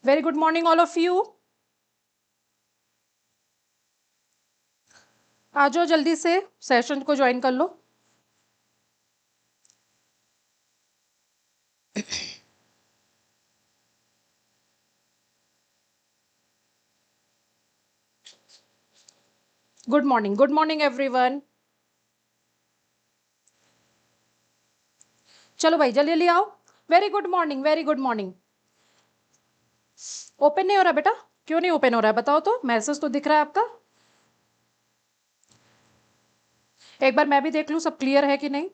Very good morning all of you. आ जाओ जल्दी से, सेशन को ज्वाइन कर लो। Good morning everyone. चलो भाई जल्दी जल्दी आओ। Very good morning, very good morning. Open नहीं हो रहा बेटा? क्यों नहीं ओपन हो रहा है बताओ तो, मैसेज तो दिख रहा है आपका। एक बार मैं भी देख लूं सब क्लियर है कि नहीं।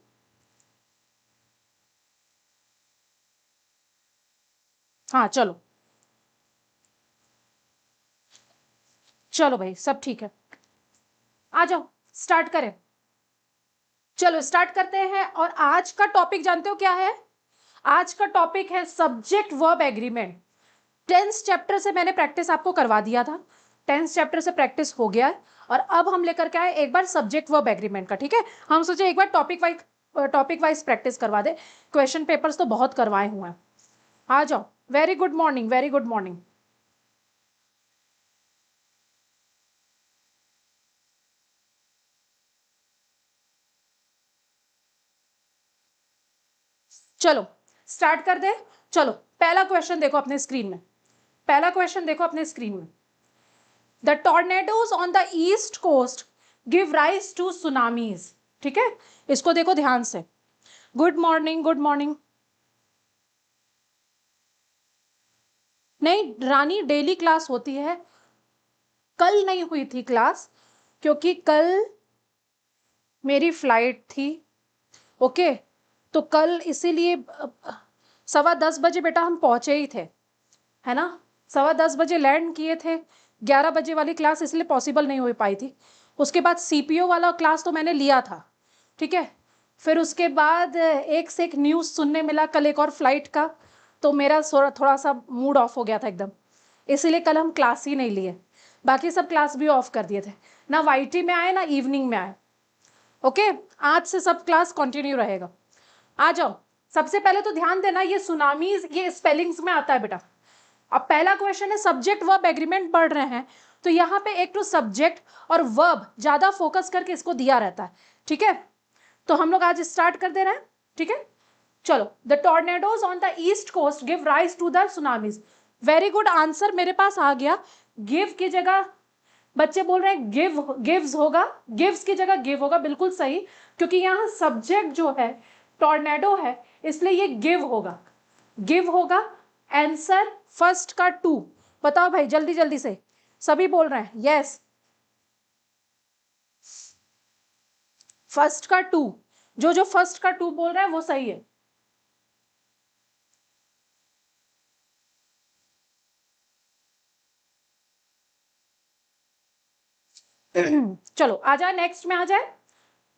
हाँ चलो, चलो भाई सब ठीक है। आ जाओ, स्टार्ट करें। चलो स्टार्ट करते हैं। और आज का टॉपिक जानते हो क्या है? आज का टॉपिक है subject verb agreement. Tenth chapter से मैंने प्रैक्टिस आपको करवा दिया था। टेंथ चैप्टर से प्रैक्टिस हो गया है। और अब हम लेकर के आए एक बार सब्जेक्ट वर्ब एग्रीमेंट का। ठीक है, हम सोचे एक बार टॉपिक वाइज प्रैक्टिस करवा दे। क्वेश्चन पेपर्स तो बहुत करवाए हुए हैं। आ जाओ। Very good morning, very good morning. चलो स्टार्ट कर दे। चलो पहला क्वेश्चन देखो अपने स्क्रीन में। पहला क्वेश्चन देखो अपने स्क्रीन में। The tornadoes on the east coast give rise to tsunamis. ठीक है, इसको देखो ध्यान से। Good morning, good morning. नहीं रानी, डेली क्लास होती है। कल नहीं हुई थी क्लास, क्योंकि कल मेरी फ्लाइट थी। ओके, तो कल इसीलिए 10:15 बेटा हम पहुंचे ही थे, है ना। 10:15 लैंड किए थे। 11 बजे वाली क्लास इसलिए पॉसिबल नहीं हो पाई थी। उसके बाद सीपीओ वाला क्लास तो मैंने लिया था। ठीक है, फिर उसके बाद एक से एक न्यूज़ सुनने मिला कल एक और फ्लाइट का। तो मेरा थोड़ा सा मूड ऑफ हो गया था एकदम। इसीलिए कल हम क्लास ही नहीं लिए। बाकी सब क्लास भी ऑफ कर दिए थे। ना वाईटी में आए ना इवनिंग में आए। ओके, आज से सब क्लास कंटिन्यू रहेगा। आ जाओ। सबसे पहले तो ध्यान देना, ये सुनामीज ये स्पेलिंग्स में आता है बेटा। अब पहला क्वेश्चन है सब्जेक्ट वर्ब एग्रीमेंट पढ़ रहे हैं, तो यहाँ पे एक तो सब्जेक्ट और वर्ब ज्यादा फोकस करके इसको दिया रहता है। ठीक है, तो हम लोग आज स्टार्ट कर दे रहे हैं। ठीक है, चलो। The tornadoes on the east coast give rise to the tsunamis. Very good answer मेरे पास आ गया। गिव की जगह बच्चे बोल रहे हैं गिव्स होगा, गिव्स की जगह गिव होगा, बिल्कुल सही। क्योंकि यहाँ सब्जेक्ट जो है टॉर्नेडो है, इसलिए ये गिव होगा। गिव होगा। आंसर फर्स्ट का 2। बताओ भाई जल्दी जल्दी से। सभी बोल रहे हैं यस। फर्स्ट का 2। जो जो फर्स्ट का 2 बोल रहा है वो सही है। चलो आ जाए, नेक्स्ट में आ जाए।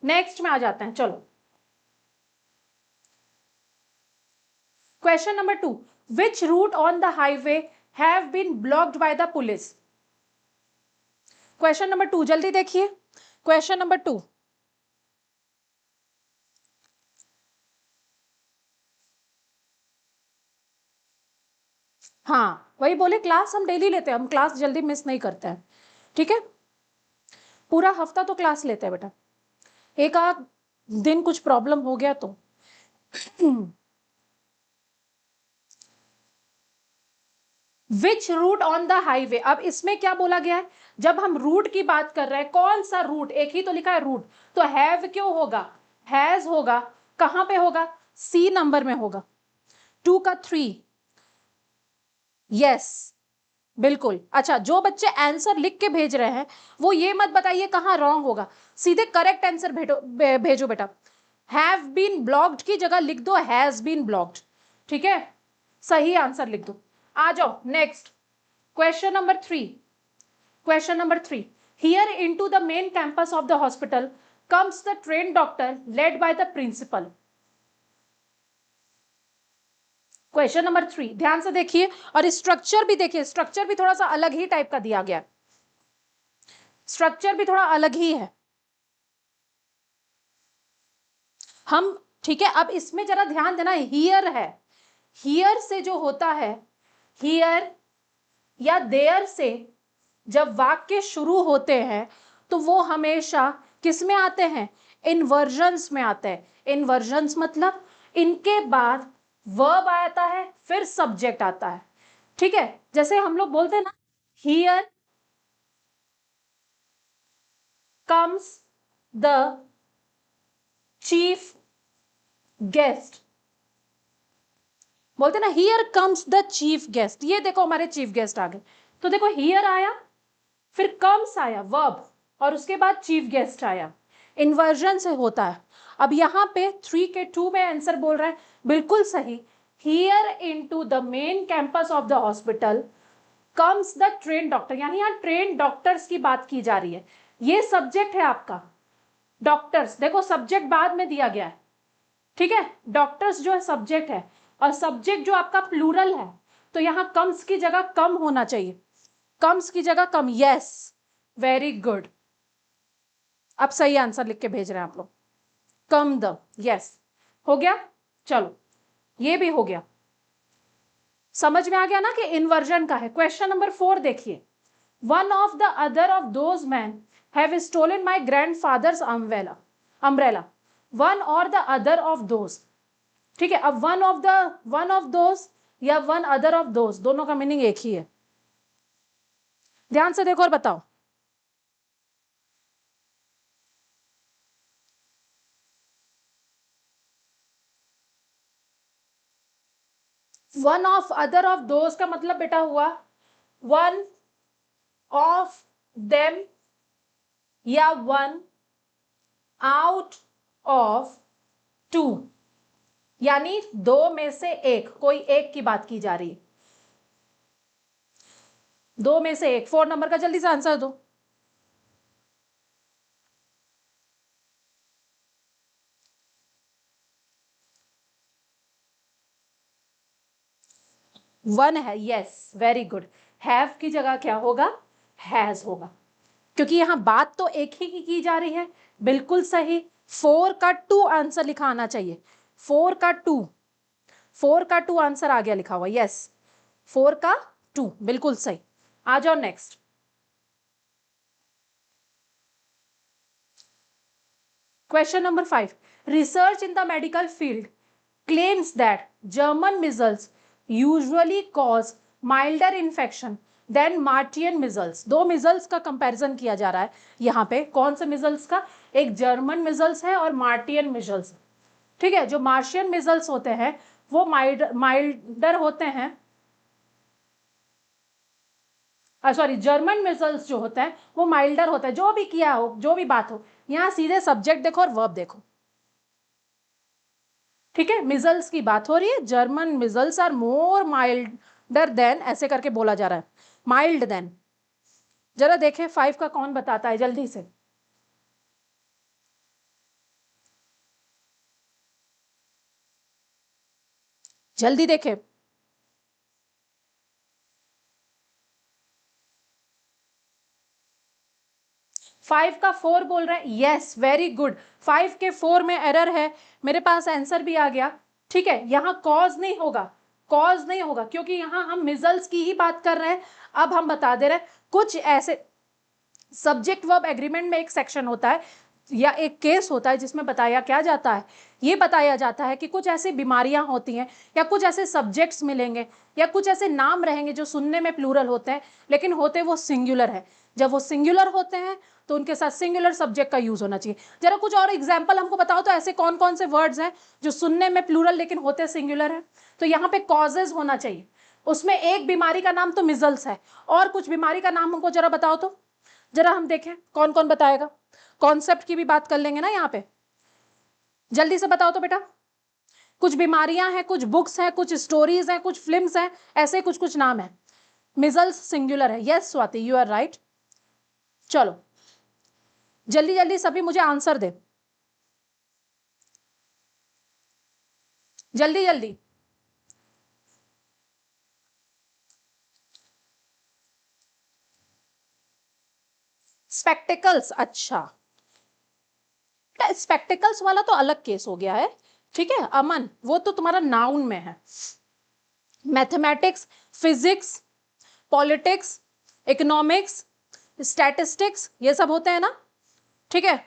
नेक्स्ट में आ जाते हैं, चलो। Question number 2। Which route on the highway have been blocked by the police? Question number 2 जल्दी देखिए। Question number 2। हाँ वही बोले, क्लास हम डेली लेते हैं, हम क्लास जल्दी मिस नहीं करते हैं। ठीक है, पूरा हफ्ता तो क्लास लेते हैं बेटा। एक आध दिन कुछ प्रॉब्लम हो गया तो विच रूट ऑन द हाईवे, अब इसमें क्या बोला गया है? जब हम रूट की बात कर रहे हैं, कौन सा रूट, एक ही तो लिखा है रूट, तो हैव क्यों होगा? हैज होगा। कहां पे होगा? सी नंबर में होगा। 2 का 3। यस, बिल्कुल। अच्छा, जो बच्चे आंसर लिख के भेज रहे हैं वो ये मत बताइए कहां रॉन्ग होगा, सीधे करेक्ट आंसर भेजो बेटा। हैव बीन ब्लॉक्ड की जगह लिख दो हैज बीन ब्लॉक्ड। ठीक है, सही आंसर लिख दो। आ जाओ next. Question number 3। Question number 3। Here into the main campus of the hospital comes the train doctor led by the principal. Question number 3 ध्यान से देखिए, और स्ट्रक्चर भी देखिए। स्ट्रक्चर भी थोड़ा सा अलग ही टाइप का दिया गया। स्ट्रक्चर भी थोड़ा अलग ही है। हम ठीक है, अब इसमें जरा ध्यान देना, हियर है। हियर से जो होता है, हियर या देयर से जब वाक्य शुरू होते हैं तो वो हमेशा किस में आते हैं, इन्वर्जन्स में आते हैं। इन्वर्जन्स मतलब इनके बाद वर्ब आता है फिर सब्जेक्ट आता है, ठीक है। जैसे हम लोग बोलते हैं ना, here comes the chief guest, बोलते ना here comes the chief guest, ये देखो हमारे चीफ गेस्ट आ गए। तो देखो हियर आया, फिर कम्स आया वर्ब, और उसके बाद चीफ गेस्ट आया, इन्वर्जन से होता है। अब यहां पे 3 के 2 में आंसर बोल रहा है बिल्कुल सही, here into the main campus of the hospital comes the train doctor, यानी यहां ट्रेन डॉक्टर्स की बात की जा रही है। ये सब्जेक्ट है आपका डॉक्टर्स, देखो सब्जेक्ट बाद में दिया गया है, ठीक है। डॉक्टर्स जो है सब्जेक्ट है, और सब्जेक्ट जो आपका प्लूरल है, तो यहां कम्स की जगह कम होना चाहिए, कम्स की जगह कम। यस, वेरी गुड, अब सही आंसर लिख के भेज रहे हैं आप लोग, कम द, यस हो गया। चलो ये भी हो गया, समझ में आ गया ना कि इन्वर्जन का है। क्वेश्चन नंबर 4 देखिए, one of the other of those man have stolen my grandfather's umbrella, one or the other of those, ठीक है। अब वन ऑफ दोज या वन अदर ऑफ दोज, दोनों का मीनिंग एक ही है। ध्यान से देखो और बताओ। One of other of those का मतलब बेटा हुआ वन ऑफ देम या वन आउट ऑफ टू, यानी दो में से एक, कोई एक की बात की जा रही है, दो में से एक। 4 नंबर का जल्दी से आंसर दो। वन है, यस वेरी गुड। हैव की जगह क्या होगा, हैज होगा, क्योंकि यहां बात तो एक ही की जा रही है। बिल्कुल सही। 4 का 2 आंसर लिखा आना चाहिए, 4 का 2, 4 का 2 आंसर आ गया लिखा हुआ, यस 4 का 2 बिल्कुल सही। आ जाओ next. Question number 5, research in the medical field claims that German measles usually cause milder infection than Martian measles। दो measles का कंपैरिजन किया जा रहा है यहाँ पे, कौन से measles का, एक जर्मन measles है और मार्टियन measles, ठीक है। जो मार्शियन measles होते हैं वो माइल्डर होते हैं, सॉरी जर्मन measles जो होता है वो माइल्डर होता है। जो भी किया हो, जो भी बात हो, यहाँ सीधे सब्जेक्ट देखो और वर्ब देखो, ठीक है। मिजल्स की बात हो रही है, German measles are more milder than, ऐसे करके बोला जा रहा है, माइल्ड देन। जरा देखें 5 का कौन बताता है जल्दी से, जल्दी देखें। 5 का 4 बोल रहे हैं, यस वेरी गुड। 5 के 4 में एरर है, मेरे पास आंसर भी आ गया, ठीक है। यहां कॉज नहीं होगा, कॉज नहीं होगा, क्योंकि यहां हम मिजल्स की ही बात कर रहे हैं। अब हम बता दे रहे हैं कुछ ऐसे, सब्जेक्ट वर्ब एग्रीमेंट में एक सेक्शन होता है या एक केस होता है जिसमें बताया क्या जाता है, ये बताया जाता है कि कुछ ऐसी बीमारियां होती हैं या कुछ ऐसे सब्जेक्ट्स मिलेंगे या कुछ ऐसे नाम रहेंगे जो सुनने में प्लूरल होते हैं लेकिन होते वो सिंगुलर है। जब वो सिंगुलर होते हैं तो उनके साथ सिंगुलर सब्जेक्ट का यूज होना चाहिए। जरा कुछ और एग्जाम्पल हमको बताओ तो, ऐसे कौन कौन से वर्ड्स हैं जो सुनने में प्लूरल लेकिन होते सिंगुलर है। तो यहाँ पे कॉजेज होना चाहिए, उसमें एक बीमारी का नाम तो मिजल्स है, और कुछ बीमारी का नाम हमको जरा बताओ तो, जरा हम देखें कौन कौन बताएगा। कॉन्सेप्ट की भी बात कर लेंगे ना यहाँ पे, जल्दी से बताओ तो बेटा। कुछ बीमारियां हैं, कुछ बुक्स हैं, कुछ स्टोरीज हैं, कुछ फिल्म्स हैं, ऐसे कुछ कुछ नाम है। मिजल्स सिंगुलर है, yes Swati you are right. चलो जल्दी जल्दी सभी मुझे आंसर दे, जल्दी जल्दी। स्पेक्टिकल्स, अच्छा स्पेक्टिकल्स वाला तो अलग केस हो गया है, ठीक है अमन, वो तो तुम्हारा नाउन में है। Mathematics, physics, politics, economics, statistics, ये सब होते हैं ना, ठीक है।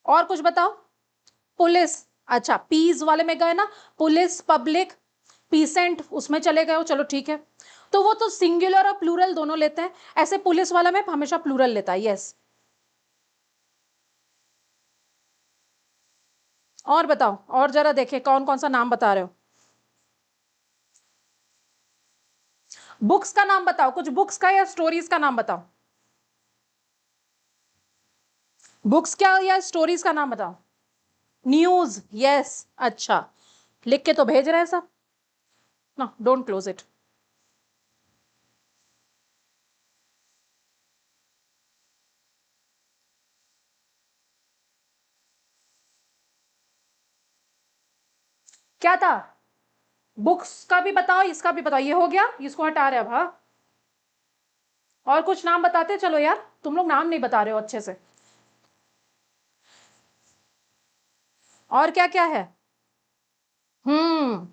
और कुछ बताओ। पुलिस, अच्छा पीस वाले में गए ना, पुलिस, पब्लिक, पीसेंट, उसमें चले गए हो, चलो ठीक है। तो वो तो सिंगुलर और प्लूरल दोनों लेते हैं, ऐसे पुलिस वाला में हमेशा प्लूरल लेता है, यस। और बताओ, और जरा देखे कौन कौन सा नाम बता रहे हो। बुक्स का नाम बताओ, कुछ बुक्स का या स्टोरीज का नाम बताओ। बुक्स क्या या स्टोरीज का नाम बताओ। न्यूज, यस, अच्छा, लिख के तो भेज रहे हैं सब ना, डोंट क्लोज इट। क्या था, बुक्स का भी बताओ, इसका भी बताओ, ये हो गया, इसको हटा रहे अब, हाँ। और कुछ नाम बताते चलो यार, तुम लोग नाम नहीं बता रहे हो अच्छे से। और क्या क्या है। हम्म।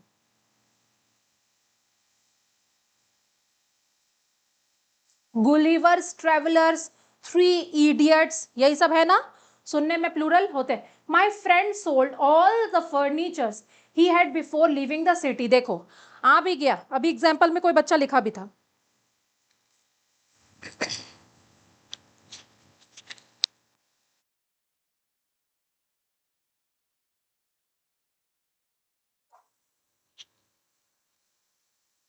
गुलिवर्स ट्रेवलर्स, थ्री इडियट्स, यही सब है ना, सुनने में प्लूरल होते हैं। My friend sold all the furnitures he had before living the city, देखो आ भी गया, अभी एग्जाम्पल में कोई बच्चा लिखा भी था।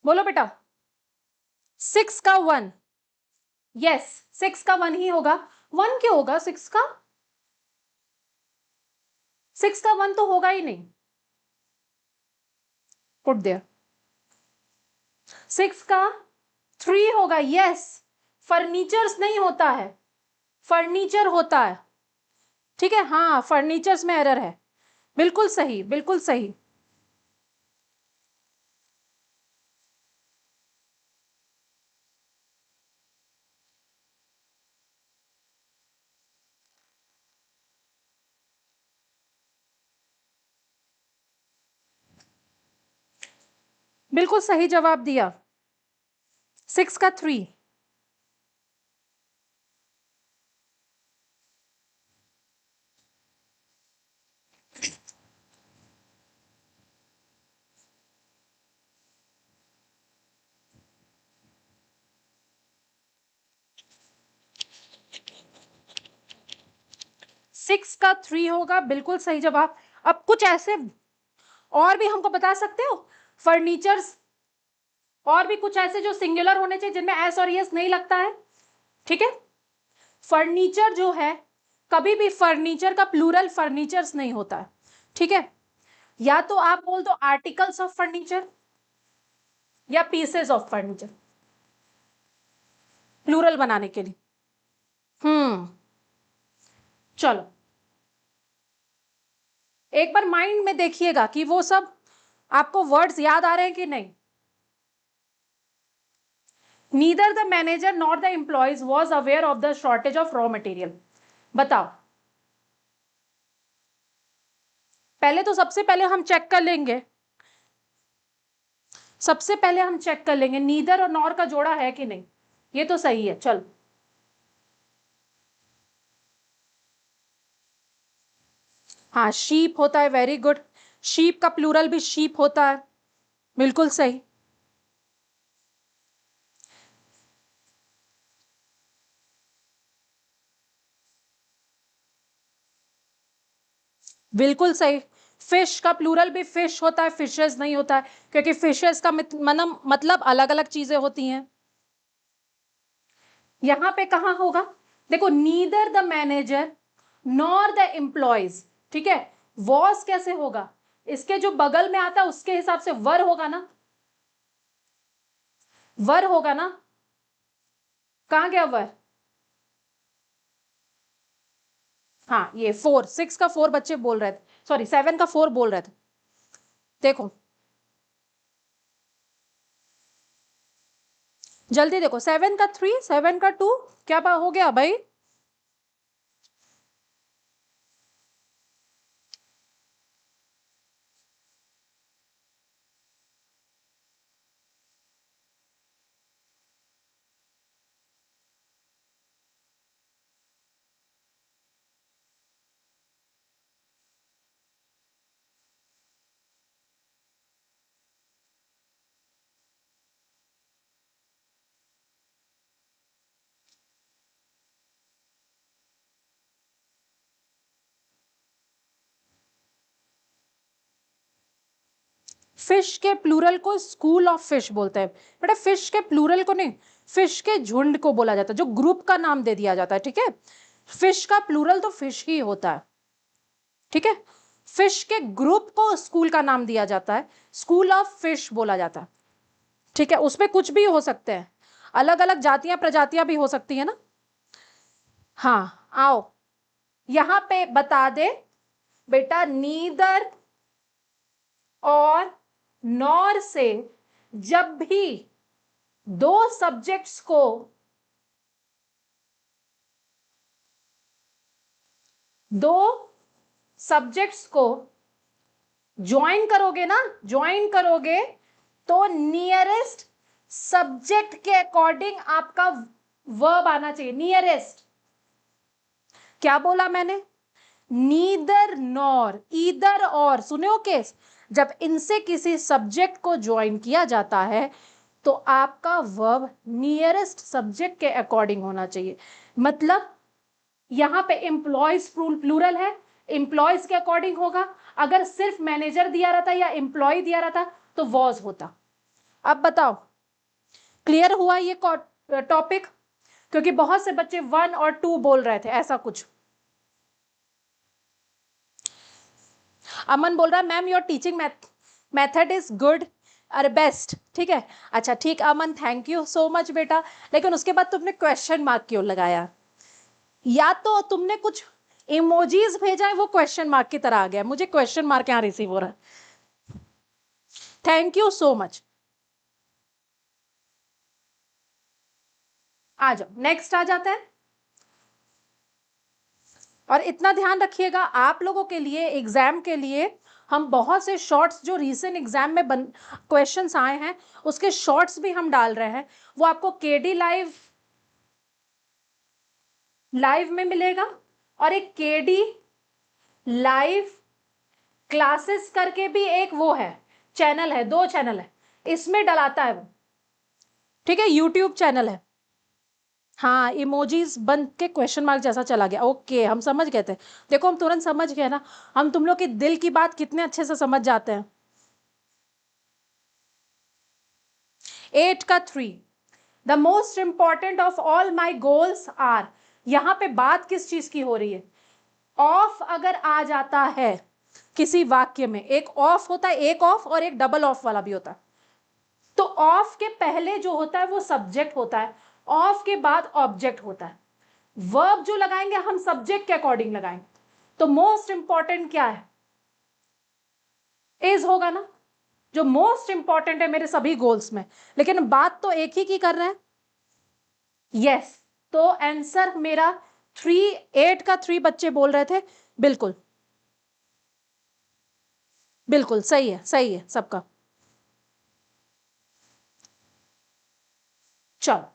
बोलो बेटा। 6 का 1, यस, 6 का 1 ही होगा। 1 क्यों होगा 6 का, 6 का 1 तो होगा ही नहीं, पुट देयर। 6 का 3 होगा, यस। फर्नीचर्स नहीं होता है, फर्नीचर होता है, ठीक है, हाँ फर्नीचर्स में एरर है, बिल्कुल सही, बिल्कुल सही। बिल्कुल सही जवाब दिया, 6 का 3। 6 का 3 होगा, बिल्कुल सही जवाब। अब कुछ ऐसे और भी हमको बता सकते हो, फर्नीचर्स, और भी कुछ ऐसे जो सिंगुलर होने चाहिए जिनमें एस और यस नहीं लगता है, ठीक है। फर्नीचर जो है, कभी भी फर्नीचर का प्लूरल फर्नीचर्स नहीं होता है, ठीक है। या तो आप बोल दो आर्टिकल्स ऑफ फर्नीचर या पीसेस ऑफ फर्नीचर, प्लूरल बनाने के लिए। हम्म। चलो, एक बार माइंड में देखिएगा कि वो सब आपको वर्ड्स याद आ रहे हैं कि नहीं। Neither the manager not the employees was aware of the shortage of raw material, बताओ। पहले तो सबसे पहले हम चेक कर लेंगे, सबसे पहले हम चेक कर लेंगे नीदर और नॉर का जोड़ा है कि नहीं, ये तो सही है, चल। हाँ शीप होता है, वेरी गुड, शीप का प्लूरल भी शीप होता है, बिल्कुल सही। बिल्कुल सही। फिश का प्लूरल भी फिश होता है, फिशेस नहीं होता है, क्योंकि फिशेस का मतलब अलग अलग चीजें होती हैं। यहां पे कहां होगा, देखो neither the manager nor the employees, ठीक है। वॉस कैसे होगा, इसके जो बगल में आता है उसके हिसाब से वर होगा ना, वर होगा ना। कहां गया वर, हाँ ये 6 का 4 बच्चे बोल रहे थे, सॉरी 7 का 4 बोल रहे थे, देखो जल्दी देखो, 7 का 3, 7 का 2, क्या हो गया भाई। फिश के प्लूरल को स्कूल ऑफ फिश बोलते हैं बेटा, फिश के प्लूरल को नहीं, फिश के झुंड को बोला जाता है, जो ग्रुप का नाम दे दिया जाता है, ठीक है। फिश का प्लूरल तो फिश ही होता है, ठीक है। फिश के ग्रुप को स्कूल का नाम दिया जाता है, स्कूल ऑफ फिश बोला जाता है, ठीक है। उसमें कुछ भी हो सकते हैं, अलग अलग जातियां प्रजातियां भी हो सकती है ना। हाँ आओ, यहां पे बता दे बेटा, नीदर और नॉर से जब भी दो सब्जेक्ट्स को ज्वाइन करोगे ना, ज्वाइन करोगे तो नियरेस्ट सब्जेक्ट के अकॉर्डिंग आपका वर्ब आना चाहिए। नियरेस्ट, क्या बोला मैंने, नीदर नॉर, ईदर और, सुने हो केस, जब इनसे किसी सब्जेक्ट को ज्वाइन किया जाता है तो आपका वर्ब नियरेस्ट सब्जेक्ट के अकॉर्डिंग होना चाहिए। मतलब यहां पे एम्प्लॉयज प्लूरल है, एम्प्लॉयज के अकॉर्डिंग होगा। अगर सिर्फ मैनेजर दिया रहता या एम्प्लॉय दिया रहता तो वॉज होता। अब बताओ क्लियर हुआ ये टॉपिक, क्योंकि बहुत से बच्चे 1 और 2 बोल रहे थे ऐसा कुछ। अमन बोल रहा है ma'am your teaching method is good, अरे बेस्ट, ठीक है। अच्छा ठीक अमन, थैंक यू सो मच बेटा। लेकिन उसके बाद तुमने क्वेश्चन मार्क क्यों लगाया? या तो तुमने कुछ इमोजीज भेजा है, वो क्वेश्चन मार्क की तरह आ गया, मुझे क्वेश्चन मार्क यहां रिसीव हो रहा है। Thank you so much. आ जाओ नेक्स्ट आ जाता है। और इतना ध्यान रखिएगा आप लोगों के लिए, एग्जाम के लिए हम बहुत से शॉर्ट्स जो रीसेंट एग्जाम में क्वेश्चंस आए हैं उसके शॉर्ट्स भी हम डाल रहे हैं, वो आपको केडी लाइव में मिलेगा। और एक केडी लाइव क्लासेस करके भी एक वो है, चैनल है, 2 चैनल है, इसमें डलाता है वो, ठीक है, यूट्यूब चैनल है। हाँ इमोजीज बन के क्वेश्चन मार्क जैसा चला गया, ओके हम समझ गए थे। देखो हम तुरंत समझ गए ना, हम तुम लोग के दिल की बात कितने अच्छे से समझ जाते हैं। 8 का 3, the most important of all my goals are, यहां पे बात किस चीज की हो रही है? ऑफ अगर आ जाता है किसी वाक्य में, एक ऑफ होता है, एक ऑफ और एक डबल ऑफ वाला भी होता है। तो ऑफ के पहले जो होता है वो सब्जेक्ट होता है, ऑफ के बाद ऑब्जेक्ट होता है। वर्ब जो लगाएंगे हम सब्जेक्ट के अकॉर्डिंग लगाएंगे। तो मोस्ट इंपॉर्टेंट क्या है? इज होगा ना, जो मोस्ट इंपॉर्टेंट है मेरे सभी गोल्स में, लेकिन बात तो एक ही की कर रहे हैं। यस, तो आंसर मेरा 3, 8 का 3 बच्चे बोल रहे थे, बिल्कुल बिल्कुल सही है, सही है सबका। चलो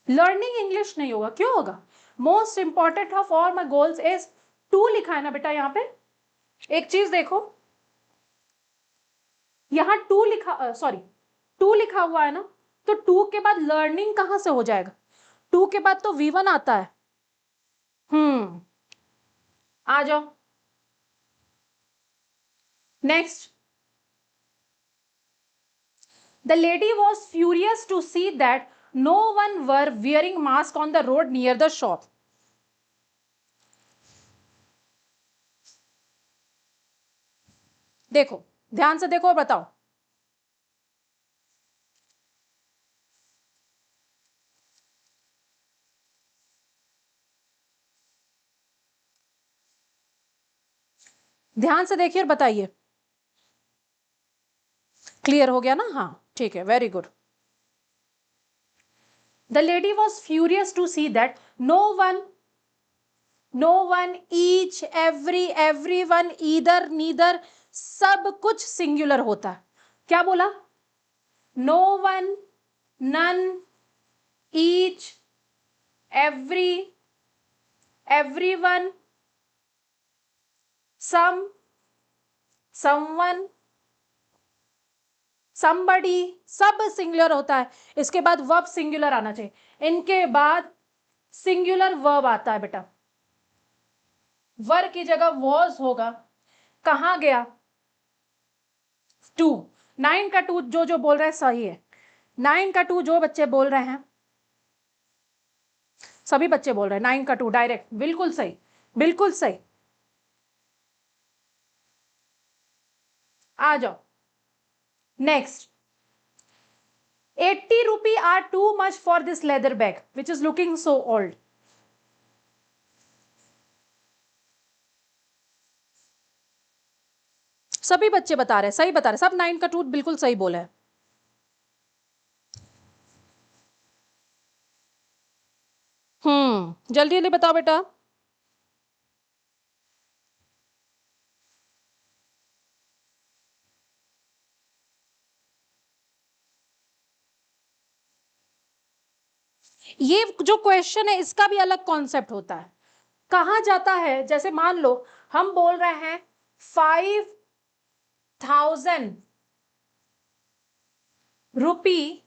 लर्निंग इंग्लिश नहीं होगा, क्यों होगा? Most important of all my goals is 2 लिखा है ना बेटा यहां पे। एक चीज देखो, यहां 2 लिखा, सॉरी 2 लिखा हुआ है ना, तो 2 के बाद लर्निंग कहां से हो जाएगा? 2 के बाद तो V1 आता है। आ जाओ next. The lady was furious to see that no one were wearing mask on the road near the shop. देखो ध्यान से देखो और बताओ। ध्यान से देखिए और बताइए। क्लियर हो गया ना? हाँ ठीक है, very good. The lady was furious to see that no one each every one either neither, सब कुछ सिंगुलर होता है। क्या बोला? No one, none, each, every one, some, someone, somebody, सब सिंगुलर होता है। इसके बाद वर्ब सिंगुलर आना चाहिए, इनके बाद सिंगुलर वर्ब आता है बेटा। वर की जगह वॉज होगा। कहां गया? 2, 9 का 2 जो जो बोल रहे हैं सही है। 9 का 2 जो बच्चे बोल रहे हैं, सभी बच्चे बोल रहे हैं 9 का 2 डायरेक्ट, बिल्कुल सही, बिल्कुल सही। आ जाओ next. 80 rupee are too much for this leather bag which is looking so old. सभी बच्चे बता रहे हैं, सही बता रहे हैं, सब 9 का 2 बिल्कुल सही बोला है। जल्दी जल्दी बताओ बेटा। ये जो क्वेश्चन है इसका भी अलग कॉन्सेप्ट होता है। कहा जाता है, जैसे मान लो हम बोल रहे हैं 5,000 रुपी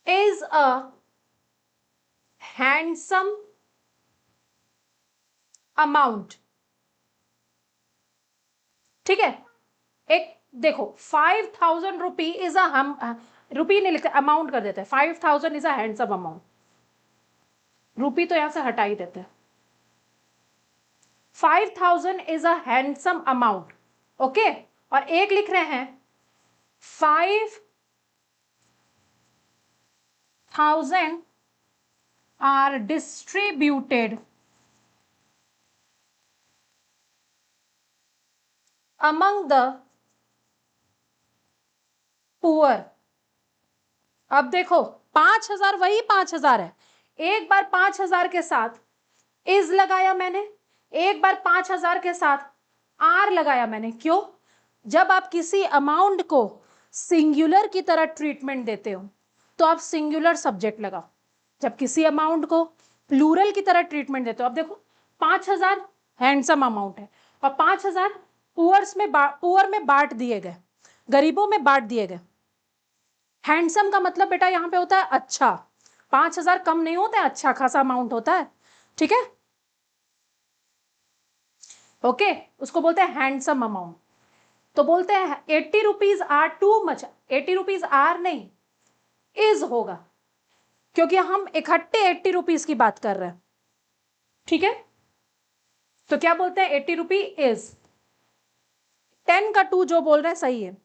इज अ हैंडसम अमाउंट। ठीक है, एक देखो 5,000 रुपी इज अ, हम रुपी नहीं लिखते, अमाउंट कर देते हैं। 5,000 इज अ हैंडसम अमाउंट, रुपी तो यहां से हटा ही देते हैं। 5,000 is a handsome amount, okay. और एक लिख रहे हैं 5,000 are distributed among the poor. अब देखो 5,000 वही 5,000 है, एक बार 5,000 के साथ इज लगाया मैंने, एक बार 5,000 के साथ आर लगाया मैंने। क्यों? जब आप किसी अमाउंट को सिंगुलर की तरह ट्रीटमेंट देते हो तो आप सिंगुलर सब्जेक्ट लगाओ, जब किसी अमाउंट को प्लूरल की तरह ट्रीटमेंट देते हो। अब देखो 5,000 हैंडसम अमाउंट है और 5,000 पुअर में बांट दिए गए, गरीबों में बांट दिए गए। हैंडसम का मतलब बेटा यहां पे होता है अच्छा, 5,000 कम नहीं होता है, अच्छा खासा अमाउंट होता है। ठीक है, ओके, उसको बोलते हैं हैंडसम अमाउंट। तो बोलते हैं 80 rupees are too much, 80 rupees are नहीं इज होगा, क्योंकि हम इकट्ठे 80 रुपीज की बात कर रहे हैं। ठीक है, तो क्या बोलते हैं 80 रुपी इज। 10 का 2 जो बोल रहे हैं सही है।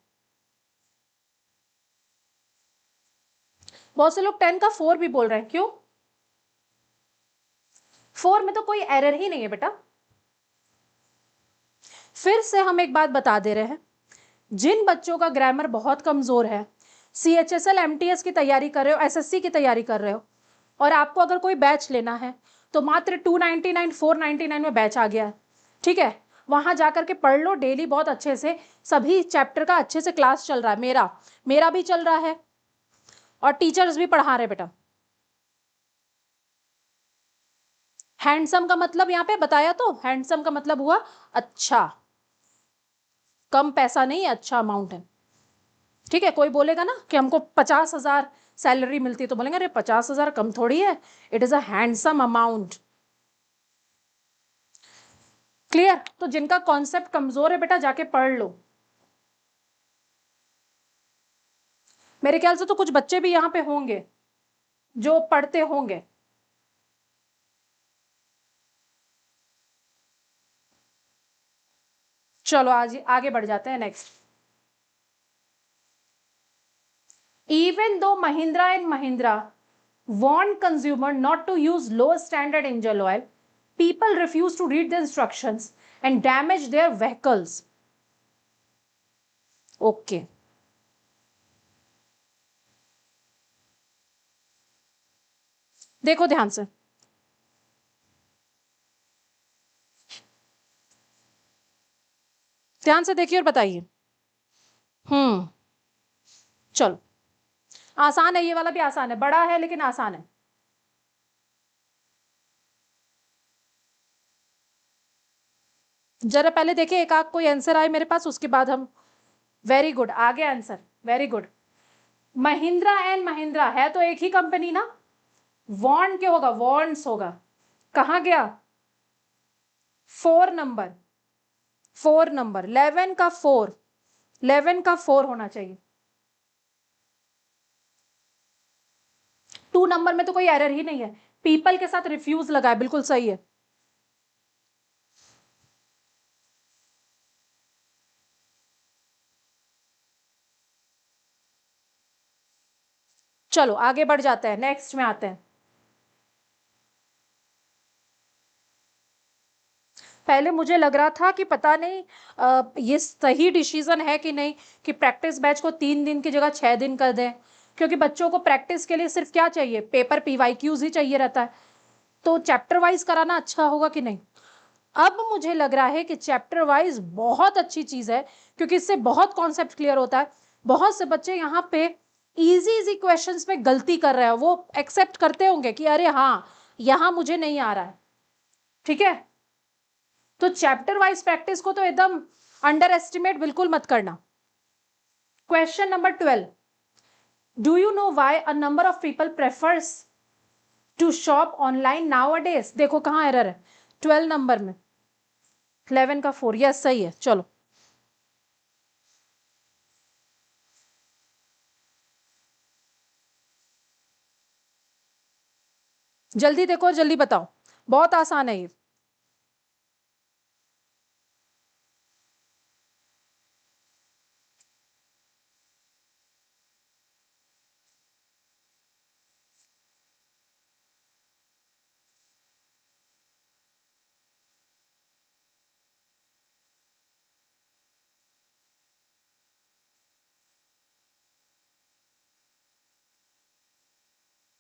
बहुत से लोग 10 का 4 भी बोल रहे हैं, क्यों? 4 में तो कोई एरर ही नहीं है बेटा। फिर से हम एक बात बता दे रहे हैं, जिन बच्चों का ग्रामर बहुत कमजोर है, CHSL MTS की तैयारी कर रहे हो, SSC की तैयारी कर रहे हो, और आपको अगर कोई बैच लेना है तो मात्र 299 499 में बैच आ गया है। ठीक है, वहां जाकर के पढ़ लो डेली बहुत अच्छे से, सभी चैप्टर का अच्छे से क्लास चल रहा है, मेरा भी चल रहा है और टीचर्स भी पढ़ा रहे बेटा। हैंडसम का मतलब यहां पे बताया, तो हैंडसम का मतलब हुआ अच्छा, कम पैसा नहीं, अच्छा अमाउंट है। ठीक है, कोई बोलेगा ना कि हमको 50,000 सैलरी मिलती है तो बोलेंगे अरे 50,000 कम थोड़ी है, it is a handsome amount. Clear? तो जिनका कॉन्सेप्ट कमजोर है बेटा जाके पढ़ लो। मेरे ख्याल से तो कुछ बच्चे भी यहां पे होंगे जो पढ़ते होंगे। चलो आज आगे बढ़ जाते हैं next. Even though Mahindra and Mahindra warned consumer not to use low standard engine oil, people refuse to read the instructions and damage their vehicles. Okay. देखो ध्यान से, ध्यान से देखिए और बताइए। चलो, आसान है, ये वाला भी आसान है, बड़ा है लेकिन आसान है। जरा पहले देखिए एक आध कोई आंसर आए मेरे पास, उसके बाद हम। वेरी गुड, आ गया answer, very good. Mahindra and Mahindra है तो एक ही कंपनी ना, वॉन्ड क्या होगा, वॉन्ड्स होगा। कहां गया 4 नंबर, 4 नंबर, 11 का 4, 11 का 4 होना चाहिए। 2 नंबर में तो कोई एरर ही नहीं है, पीपल के साथ रिफ्यूज लगा है, बिल्कुल सही है। चलो आगे बढ़ जाते हैं, नेक्स्ट में आते हैं। पहले मुझे लग रहा था कि पता नहीं ये सही डिसीजन है कि नहीं, कि प्रैक्टिस बैच को 3 दिन की जगह 6 दिन कर दें, क्योंकि बच्चों को प्रैक्टिस के लिए सिर्फ क्या चाहिए, पेपर पीवाईक्यूज ही चाहिए रहता है। तो चैप्टर वाइज कराना अच्छा होगा कि नहीं। अब मुझे लग रहा है कि चैप्टर वाइज बहुत अच्छी चीज है, क्योंकि इससे बहुत कॉन्सेप्ट क्लियर होता है। बहुत से बच्चे यहाँ पे इजी इजी क्वेश्चंस में गलती कर रहे हैं, वो एक्सेप्ट करते होंगे कि अरे हाँ यहां मुझे नहीं आ रहा है। ठीक है, तो चैप्टर वाइज प्रैक्टिस को तो एकदम अंडर एस्टिमेट बिल्कुल मत करना। Question number 12, do you know why a number of people prefers to shop online nowadays. देखो कहां एरर है, 12 नंबर में 11 का 4, यस सही है। चलो जल्दी देखो और जल्दी बताओ, बहुत आसान है ये।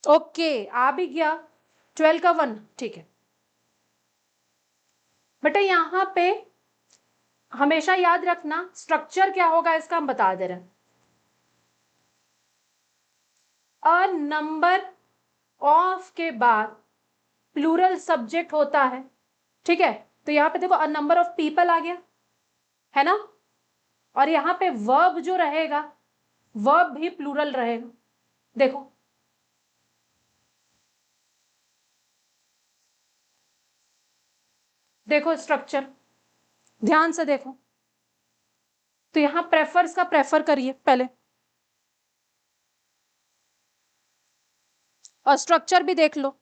ओके आ भी गया, 12 का 1, ठीक है। बेटा यहां पे हमेशा याद रखना स्ट्रक्चर क्या होगा, इसका हम बता दे रहे हैं। अ नंबर ऑफ के बाद प्लूरल सब्जेक्ट होता है, ठीक है। तो यहां पे देखो अ नंबर ऑफ पीपल आ गया, है ना। और यहां पे वर्ब जो रहेगा, वर्ब भी प्लूरल रहेगा। देखो देखो स्ट्रक्चर, ध्यान से देखो। तो यहां प्रेफर्स का प्रेफर करिए पहले, और स्ट्रक्चर भी देख लो।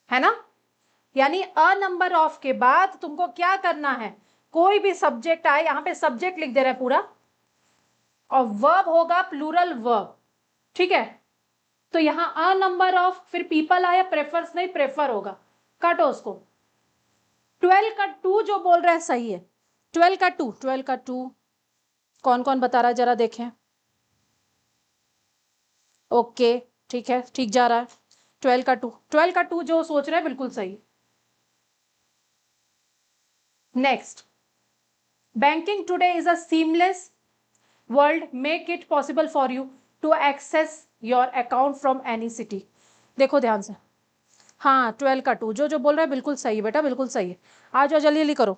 है ना, यानी अ नंबर ऑफ के बाद तुमको क्या करना है, कोई भी सब्जेक्ट आए, यहां पे सब्जेक्ट लिख दे रहा है पूरा, और वर्ब होगा प्लूरल वर्ब, ठीक है। तो यहां अ नंबर ऑफ, फिर पीपल आया, प्रेफर्स नहीं प्रेफर होगा, काटो उसको। 12 का 2 जो बोल रहा है सही है, 12 का 2, 12 का 2 कौन कौन बता रहा है जरा देखें। ओके ठीक है, ठीक जा रहा है। 12 का 2, 12 का 2 जो सोच रहे हैं बिल्कुल सही। Next, banking today is a seamless world, make it possible for you to access your account from any city। देखो ध्यान से, हाँ 12 का 2 जो जो बोल रहा है बिल्कुल सही बेटा, बिल्कुल सही है। आ जाओ जल्दी जल्दी करो।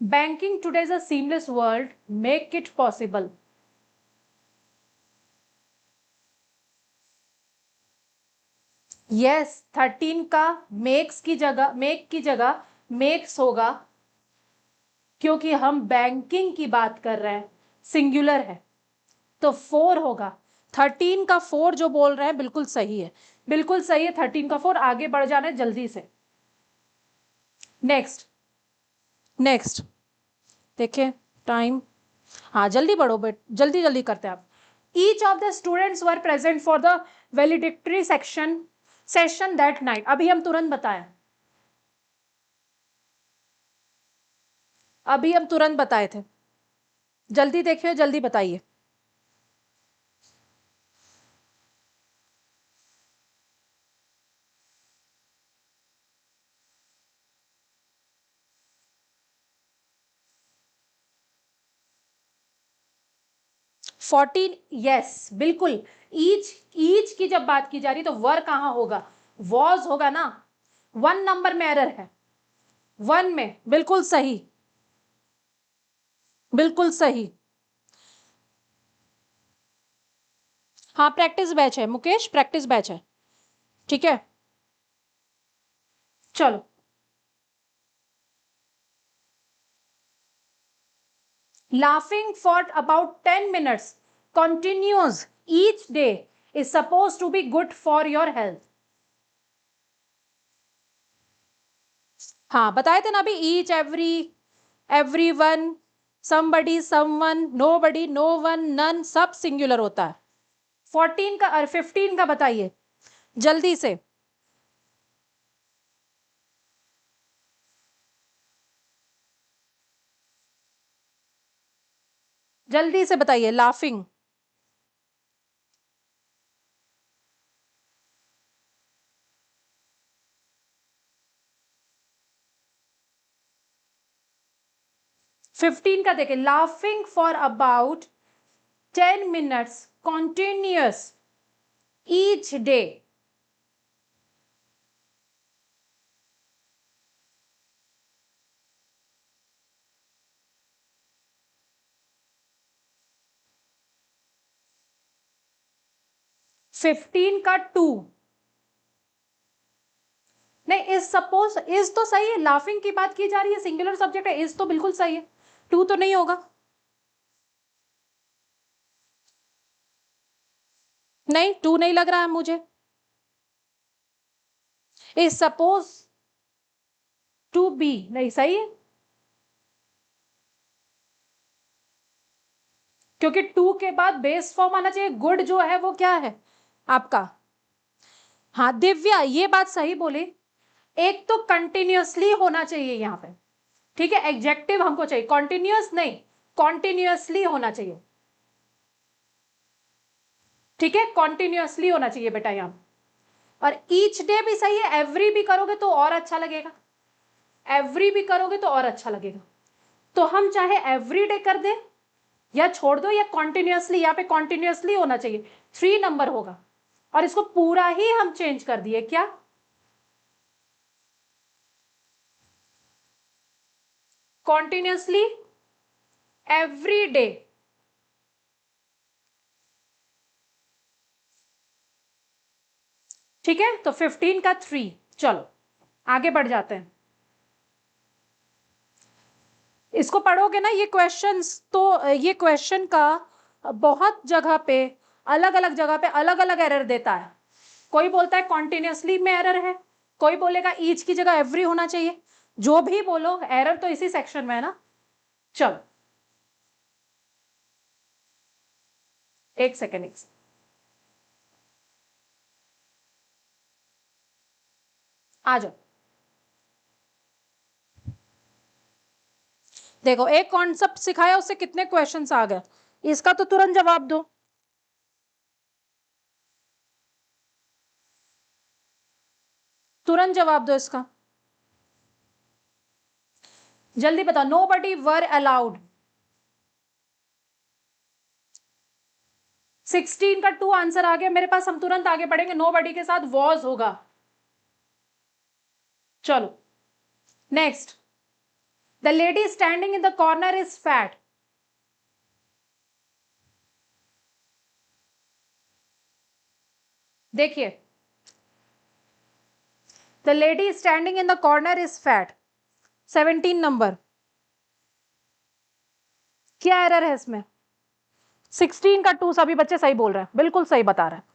banking today is a seamless world, make it possible। Yes 13 का मेक्स की जगह, मेक की जगह मेक्स होगा, क्योंकि हम बैंकिंग की बात कर रहे हैं, सिंगुलर है, तो 4 होगा। 13 का 4 जो बोल रहे हैं बिल्कुल सही है, बिल्कुल सही है 13 का 4। आगे बढ़ जाना है जल्दी से। नेक्स्ट, नेक्स्ट देखिए टाइम, हाँ जल्दी बढ़ो बेट, जल्दी जल्दी करते हैं आप। Each of the students were present for the valedictory session that night. अभी हम तुरंत बताएं, अभी हम तुरंत बताए थे, जल्दी देखिए जल्दी बताइए। 14, यस बिल्कुल। ईच की जब बात की जा रही तो वर कहां होगा, वॉज होगा ना। 1 नंबर में एरर है, 1 में, बिल्कुल सही, बिल्कुल सही। हाँ प्रैक्टिस बैच है मुकेश, प्रैक्टिस बैच है, ठीक है। चलो, laughing for about 10 minutes continuous each day is supposed to be good for your health. हाँ बताए थे ना अभी, each, every one, somebody, someone, nobody, no one, none, सब सिंगुलर होता है। 14 का और 15 का बताइए जल्दी से, जल्दी से बताइए। लाफिंग, फिफ्टीन का देखिए, laughing for about 10 minutes continuous each day। 15 का 2, नहीं इज सपोज, इज तो सही है, लाफिंग की बात की जा रही है, सिंगुलर सब्जेक्ट है, इज तो बिल्कुल सही है, 2 तो नहीं होगा। नहीं 2 नहीं लग रहा है मुझे। इज सपोज टू बी, नहीं सही है, क्योंकि 2 के बाद बेस फॉर्म आना चाहिए, गुड जो है वो क्या है आपका। हाँ दिव्या ये बात सही बोली, एक तो कंटिन्यूअसली होना चाहिए यहां पे, ठीक है, एग्जेक्टिव हमको चाहिए, कॉन्टिन्यूअस नहीं, कॉन्टिन्यूअसली होना चाहिए, ठीक है, कॉन्टिन्यूअसली होना चाहिए बेटा यहां। और ईच डे भी सही है, एवरी भी करोगे तो और अच्छा लगेगा, एवरी भी करोगे तो और अच्छा लगेगा, तो हम चाहे एवरी डे कर दें या छोड़ दो, या कॉन्टिन्यूअसली, यहां पे कॉन्टिन्यूअसली होना चाहिए, 3 नंबर होगा, और इसको पूरा ही हम चेंज कर दिए क्या, कॉन्टिन्यूअसली एवरी डे। ठीक है, तो 15 का 3, चलो आगे बढ़ जाते हैं। इसको पढ़ोगे ना ये क्वेश्चंस, तो ये क्वेश्चन का बहुत जगह पे, अलग अलग जगह पे अलग अलग एरर देता है। कोई बोलता है कॉन्टिन्यूअसली में एरर है, कोई बोलेगा ईच की जगह एवरी होना चाहिए, जो भी बोलो एरर तो इसी सेक्शन में है ना। चलो एक सेकेंड, आ जाओ। देखो एक कॉन्सेप्ट सिखाया उससे कितने क्वेश्चंस आ गए, इसका तो तुरंत जवाब दो, तुरंत जवाब दो इसका, जल्दी बताओ। नो बडी वर अलाउड, 16 का 2 आंसर आ गया मेरे पास, हम तुरंत आगे बढ़ेंगे, नो बडी के साथ वॉज होगा। चलो next, the lady standing in the corner is fat, देखिए the lady standing in the corner is fat, 17 number, क्या एरर है इसमें। 16 का 2 सभी बच्चे सही बोल रहे हैं, बिल्कुल सही बता रहे हैं।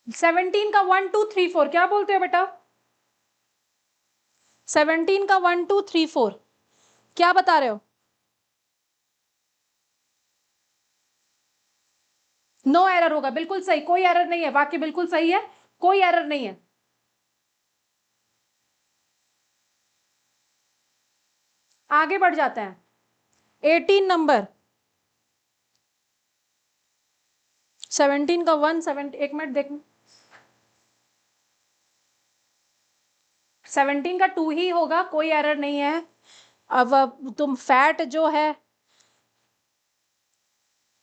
17 का 1 2 3 4 क्या बोलते हो बेटा, 17 का 1 2 3 4 क्या बता रहे हो। नो एरर होगा, बिल्कुल सही, कोई एरर नहीं है, वाक्य बिल्कुल सही है, कोई एरर नहीं है। आगे बढ़ जाते हैं, 18 नंबर, 17 का 1 7, एक मिनट देखना, 17 का 2 ही होगा, कोई एरर नहीं है। अब तुम फैट जो है,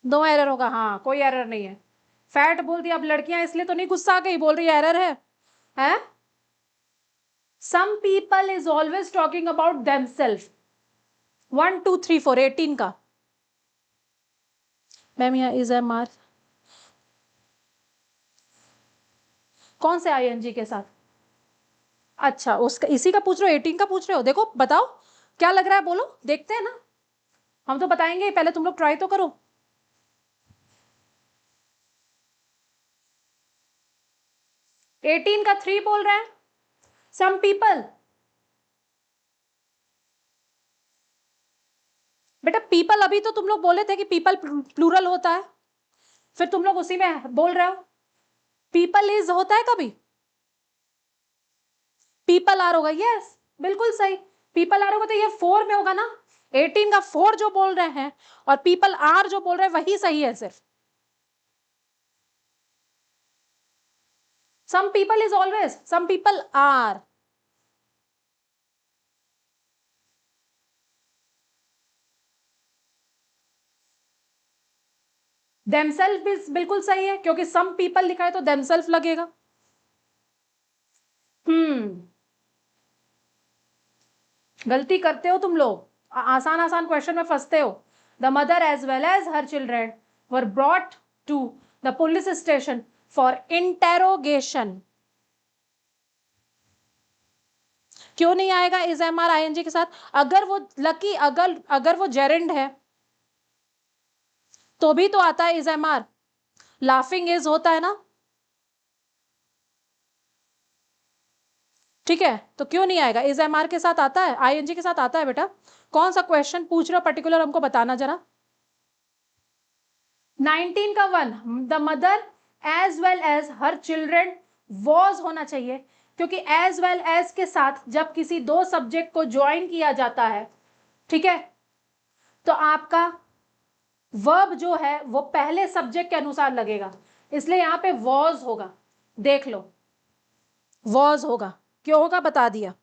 नो एरर होगा, हाँ कोई एरर नहीं है। फैट बोल दिया, अब लड़कियां इसलिए तो नहीं गुस्सा आ गई, बोल रही एरर है, हैं? Some people is always talking about themselves. 1 2 3 4 18 का मैम यहाँ इज एम आर कौन से आईएनजी के साथ? अच्छा, उसका इसी का पूछ रहे हो, 18 का पूछ रहे हो? देखो बताओ क्या लग रहा है, बोलो, देखते हैं ना, हम तो बताएंगे, पहले तुम लोग ट्राई तो करो। 18 का 3 बोल रहे हैं सम पीपल। बेटा पीपल अभी तो तुम लोग बोले थे कि पीपल प्लूरल होता है, फिर तुम लोग उसी में बोल रहे हो पीपल इज होता है कभी? पीपल आर होगा, यस बिल्कुल सही। पीपल आर होगा तो ये 4 में होगा ना। 18 का 4 जो बोल रहे हैं और पीपल आर जो बोल रहे हैं वही सही है सिर्फ। Some people is always, some people are. Themselves भी बिल्कुल सही है, क्योंकि सम पीपल लिखा है तो देमसेल्फ लगेगा। गलती करते हो तुम लोग, आसान आसान क्वेश्चन में फंसते हो। The mother as well as her children were brought to the police station for interrogation. क्यों नहीं आएगा इज एम आर आईएनजी के साथ? अगर वो लकी, अगर अगर वो जेरेंड है तो भी तो आता है is am are. Laughing is होता है ना, ठीक है, तो क्यों नहीं आएगा? इज एम आर के साथ आता है, आईएनजी के साथ आता है बेटा। कौन सा क्वेश्चन पूछ रहे हो पर्टिकुलर, हमको बताना जरा। 19 का 1, the mother as well as her children was होना चाहिए, क्योंकि एज वेल एज के साथ जब किसी दो सब्जेक्ट को ज्वाइन किया जाता है, ठीक है, तो आपका वर्ब जो है वो पहले सब्जेक्ट के अनुसार लगेगा, इसलिए यहां पे वॉज होगा। देख लो, वॉज होगा, क्यों होगा बता दिया।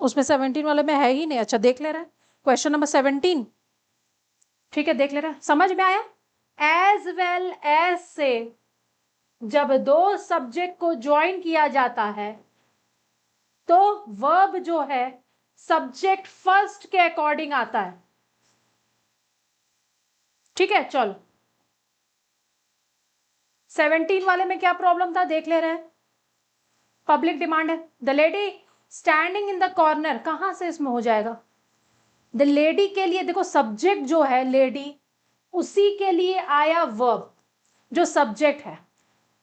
उसमें 17 वाले में है ही नहीं। अच्छा देख ले रहे हैं क्वेश्चन नंबर 17, ठीक है देख ले रहे हैं, समझ में आया? एज वेल एज से जब दो सब्जेक्ट को ज्वाइन किया जाता है तो वर्ब जो है सब्जेक्ट फर्स्ट के अकॉर्डिंग आता है, ठीक है। चलो 17 वाले में क्या प्रॉब्लम था देख ले रहे हैं। पब्लिक डिमांड है, the lady standing in the corner, कहां से इसमें हो जाएगा? द लेडी के लिए देखो सब्जेक्ट जो है लेडी, उसी के लिए आया वर्ब जो सब्जेक्ट है।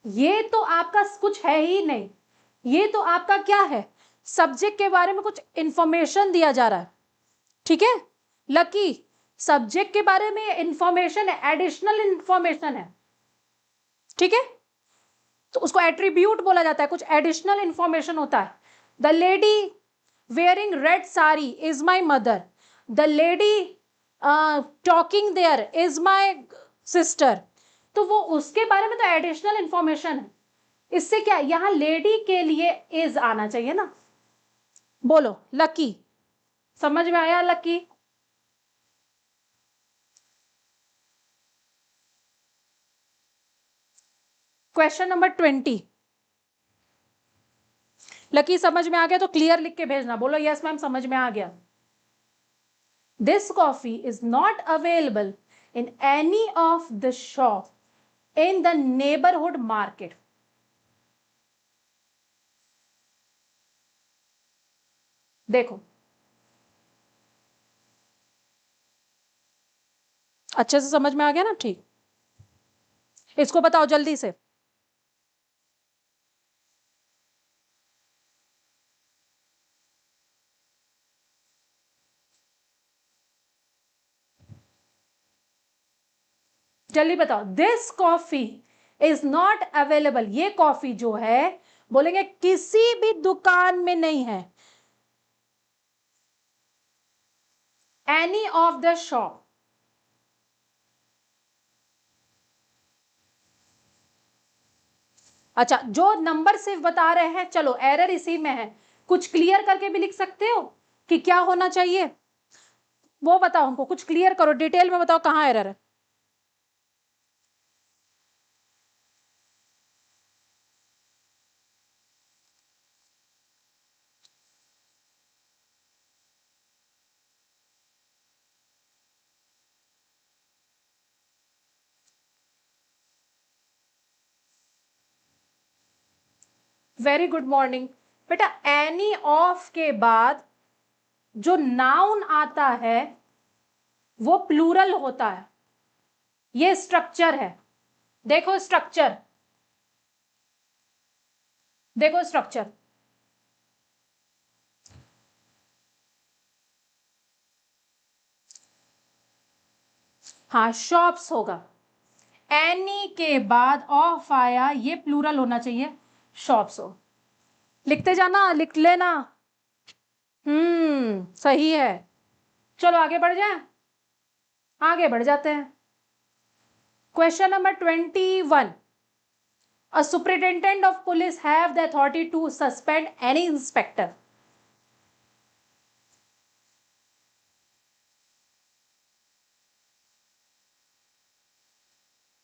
ये तो आपका कुछ है ही नहीं, ये तो आपका क्या है, सब्जेक्ट के बारे में कुछ इंफॉर्मेशन दिया जा रहा है, ठीक है। लकी सब्जेक्ट के बारे में इंफॉर्मेशन है, एडिशनल इंफॉर्मेशन है, ठीक है, तो उसको एट्रीब्यूट बोला जाता है, कुछ एडिशनल इंफॉर्मेशन होता है। The lady wearing red sari is my mother, the lady talking there is my sister, तो वो उसके बारे में तो एडिशनल इंफॉर्मेशन है। इससे क्या, यहां लेडी के लिए इज आना चाहिए ना। बोलो लकी, समझ में आया लकी? क्वेश्चन नंबर 20, लकी समझ में आ गया तो क्लियर लिख के भेजना, बोलो यस मैम समझ में आ गया। This coffee is not available in any of the shop in the neighbourhood market. देखो अच्छे से समझ में आ गया ना, ठीक, इसको बताओ जल्दी से। जल्दी बताओ, this coffee is not available, ये कॉफी जो है बोलेंगे किसी भी दुकान में नहीं है, एनी ऑफ द शॉप। अच्छा, जो नंबर सिर्फ बता रहे हैं, चलो एरर इसी में है, कुछ क्लियर करके भी लिख सकते हो कि क्या होना चाहिए, वो बताओ हमको, कुछ क्लियर करो, डिटेल में बताओ कहाँ एरर है। वेरी गुड मॉर्निंग बेटा, एनी ऑफ के बाद जो नाउन आता है वो प्लूरल होता है, ये स्ट्रक्चर है। देखो स्ट्रक्चर, देखो स्ट्रक्चर, हाँ शॉप्स होगा, एनी के बाद ऑफ आया, ये प्लूरल होना चाहिए, शॉप्स हो। लिखते जाना, लिख लेना। सही है। चलो आगे बढ़ जाए, आगे बढ़ जाते हैं। Question number 21, a superintendent of police have the authority to suspend any inspector.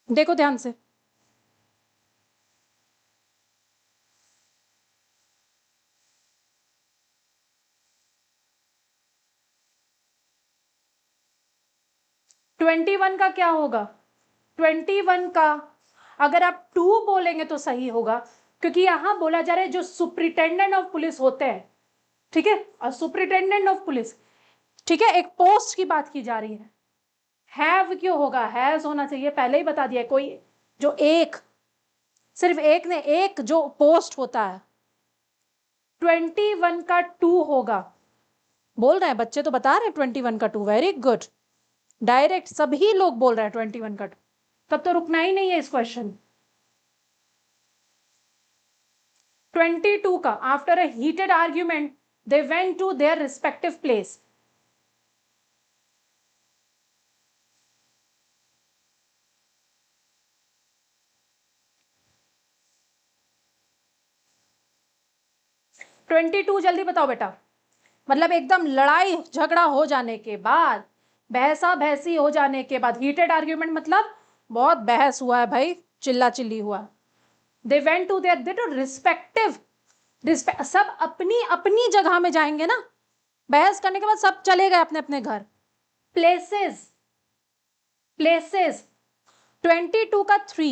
देखो ध्यान से, ट्वेंटी वन का क्या होगा, 21 का अगर आप टू बोलेंगे तो सही होगा, क्योंकि यहां बोला जा रहा है जो सुपरिटेंडेंट ऑफ पुलिस होते हैं, ठीक है, और सुपरिटेंडेंट ऑफ पुलिस, ठीक है, एक पोस्ट की बात की जा रही है। हैव क्यों होगा, हैज होना चाहिए, पहले ही बता दिया, कोई जो एक, सिर्फ एक ने, एक जो पोस्ट होता है। 21 का टू होगा, बोल रहे हैं बच्चे तो बता रहे हैं 21 का टू, वेरी गुड, डायरेक्ट सभी लोग बोल रहे हैं 21 का टू, तब तो रुकना ही नहीं है इस क्वेश्चन। 22 का, after a heated argument they went to their respective place. Twenty two जल्दी बताओ बेटा, मतलब एकदम लड़ाई झगड़ा हो जाने के बाद, बहसा बहसी हो जाने के बाद, हीटेड आर्ग्यूमेंट मतलब बहुत बहस हुआ है भाई, चिल्ला चिल्ली हुआ, they went to there, they to respective, respect, सब अपनी अपनी जगह में जाएंगे ना, बहस करने के बाद सब चले गए अपने अपने घर। प्लेसेस, प्लेसेस, 22 का थ्री,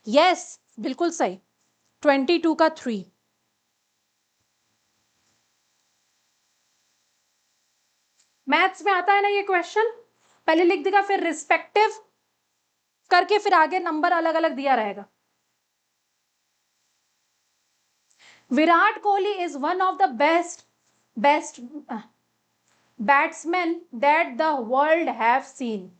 यस बिल्कुल सही, 22 का थ्री। मैथ्स में आता है ना ये क्वेश्चन, पहले लिख देगा फिर रिस्पेक्टिव करके, फिर आगे नंबर अलग अलग दिया रहेगा। Virat Kohli is one of the best batsman that the world have seen.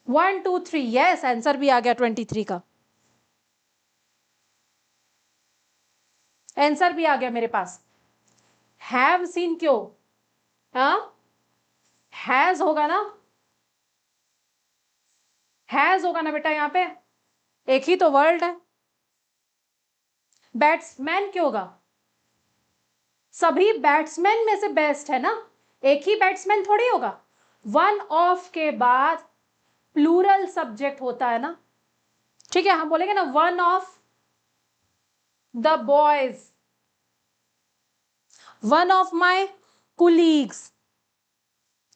One two three, yes answer भी आ गया 23 का, आंसर भी आ गया मेरे पास। हैव सीन क्यों, हाँ हैज होगा ना, हैज होगा ना बेटा, यहां पे एक ही तो वर्ल्ड है। बैट्समैन क्यों होगा, सभी बैट्समैन में से बेस्ट है ना, एक ही बैट्समैन थोड़ी होगा। वन ऑफ के बाद प्लूरल सब्जेक्ट होता है ना, ठीक है, हम बोलेंगे ना one of the boys, one of my colleagues,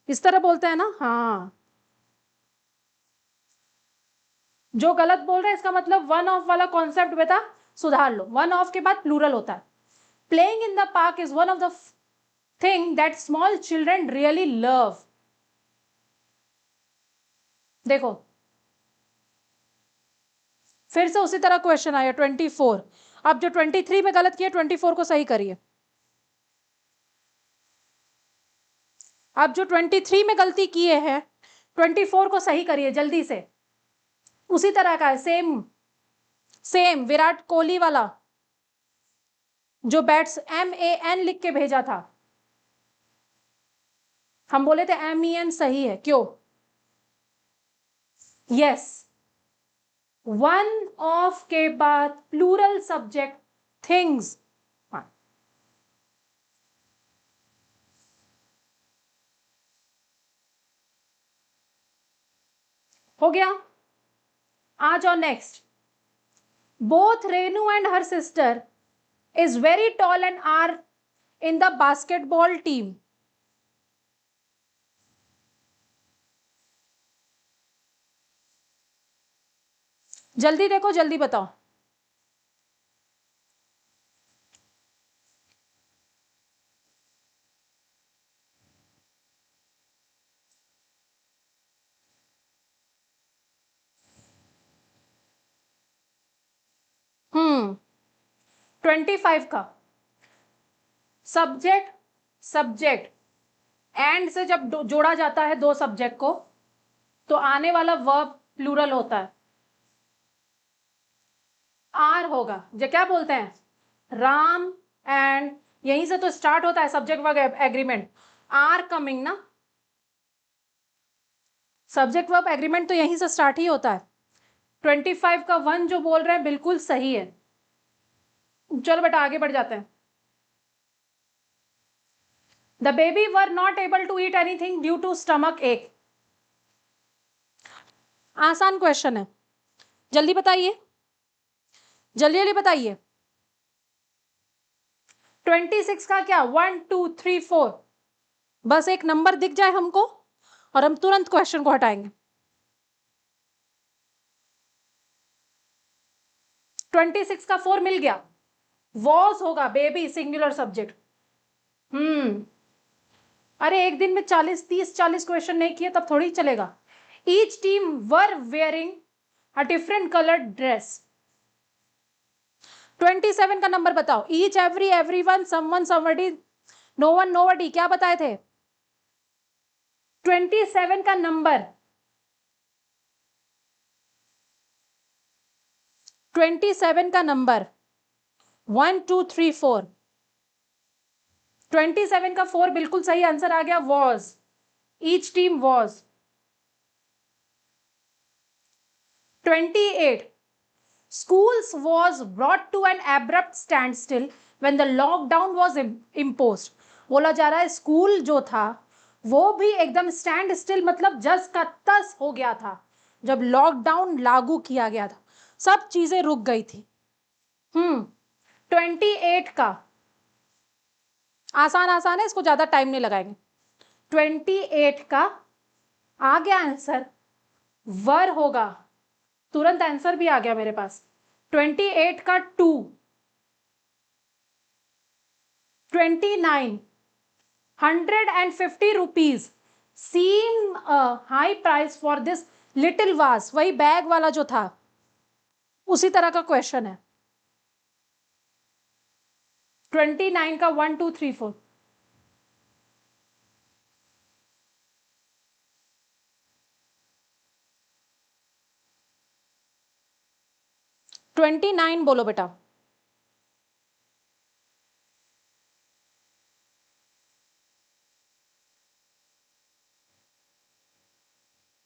इस तरह बोलते हैं ना, हाँ। जो गलत बोल रहे हैं इसका मतलब वन ऑफ वाला कॉन्सेप्ट बेटा सुधार लो, वन ऑफ के बाद प्लूरल होता है। Playing in the park is one of the thing that small children really love. देखो फिर से उसी तरह क्वेश्चन आया 24, अब जो 23 में गलत किया 24 को सही करिए। अब जो 23 में गलती किए हैं 24 को सही करिए जल्दी से। उसी तरह का है, सेम सेम विराट कोहली वाला जो बैट्स MAN लिख के भेजा था, हम बोले थे MEN सही है, क्यों? यस, वन ऑफ के बाद प्लूरल सब्जेक्ट थिंग्स। हो गया। आ जाओ next. Both Renu and her sister is very tall and are in the basketball team. जल्दी देखो, जल्दी बताओ। हम्म 25 का सब्जेक्ट, सब्जेक्ट एंड से जब जोड़ा जाता है दो सब्जेक्ट को तो आने वाला वर्ब प्लूरल होता है। आर होगा, जो क्या बोलते हैं, राम एंड, यहीं से तो स्टार्ट होता है subject verb agreement. Are coming ना, सब्जेक्ट वर्ब एग्रीमेंट तो यहीं से स्टार्ट ही होता है। 25 का वन जो बोल रहे हैं बिल्कुल सही है। चलो बेटा आगे बढ़ जाते हैं। The baby were not able to eat anything due to stomach ache. आसान क्वेश्चन है, जल्दी बताइए, जल्दी जल्दी बताइए। 26 का क्या, 1 2 3 4, बस एक नंबर दिख जाए हमको और हम तुरंत क्वेश्चन को हटाएंगे। 26 का 4 मिल गया, वॉज होगा, बेबी सिंगुलर सब्जेक्ट। अरे एक दिन में 40 30 40 क्वेश्चन नहीं किए तब थोड़ी चलेगा। Each team were wearing a different coloured dress. 27 का नंबर बताओ। Each, every, everyone, someone, somebody, no one, nobody, क्या बताए थे? 27 का नंबर, 27 का नंबर 1 2 3 4, 27 का 4 बिल्कुल सही आंसर आ गया, was. Each team was. 28, schools was brought to an abrupt standstill when the lockdown was imposed। बोला जा रहा है स्कूल जो था वो भी एकदम स्टैंड स्टिल, मतलब जस का तस हो गया था जब लॉकडाउन लागू किया गया था, सब चीजें रुक गई थी। 28 का आसान आसान है, इसको ज्यादा टाइम नहीं लगाएंगे। 28 का आ गया आंसर, वर होगा, तुरंत आंसर भी आ गया मेरे पास। 28 का 2, 29, 150 rupees seem high price for this little was. वही बैग वाला जो था उसी तरह का क्वेश्चन है। 29 का 1 2 3 4। 29 बोलो बेटा।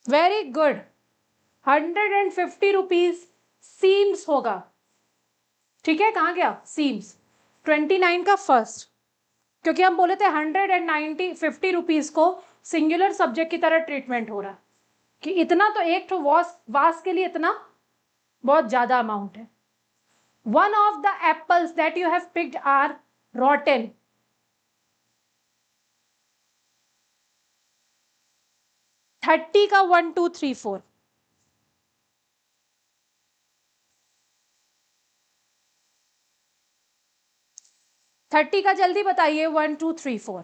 वेरी गुड, 150 रुपीज सीम्स होगा। ठीक है, कहां गया सीम्स? 29 का फर्स्ट, क्योंकि हम बोले थे 150 रुपीज को सिंगुलर सब्जेक्ट की तरह ट्रीटमेंट हो रहा है कि इतना तो एक तो वास के लिए इतना बहुत ज्यादा अमाउंट है। One of the apples that you have picked are rotten. 30 का 1 2 3 4। 30 का जल्दी बताइए, 1 2 3 4।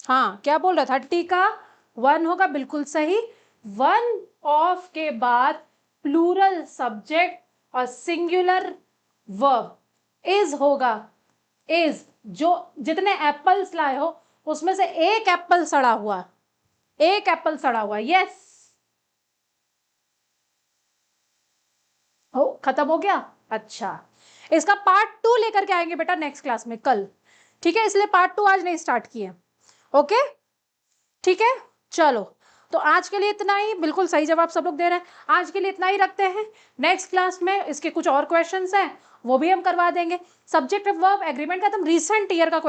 हाँ क्या बोल रहा, 30 का 1 होगा, बिल्कुल सही। 1 ऑफ के बाद प्लूरल सब्जेक्ट और सिंगुलर वर्ब इज होगा। इज, जो जितने एप्पल्स लाए हो उसमें से एक एप्पल सड़ा हुआ, एक एप्पल सड़ा हुआ, यस। हो, खत्म हो गया। अच्छा, इसका पार्ट 2 लेकर के आएंगे बेटा नेक्स्ट क्लास में कल, ठीक है, इसलिए पार्ट 2 आज नहीं स्टार्ट किए। ओके, ठीक है, चलो। तो आज के लिए इतना ही, बिल्कुल सही जवाब सब लोग दे रहे हैं। आज के लिए इतना ही रखते हैं, नेक्स्ट क्लास में इसके कुछ और क्वेश्चंस हैं वो भी हम करवा देंगे। सब्जेक्ट वर्ब एग्रीमेंट का एकदम रिसेंट ईयर का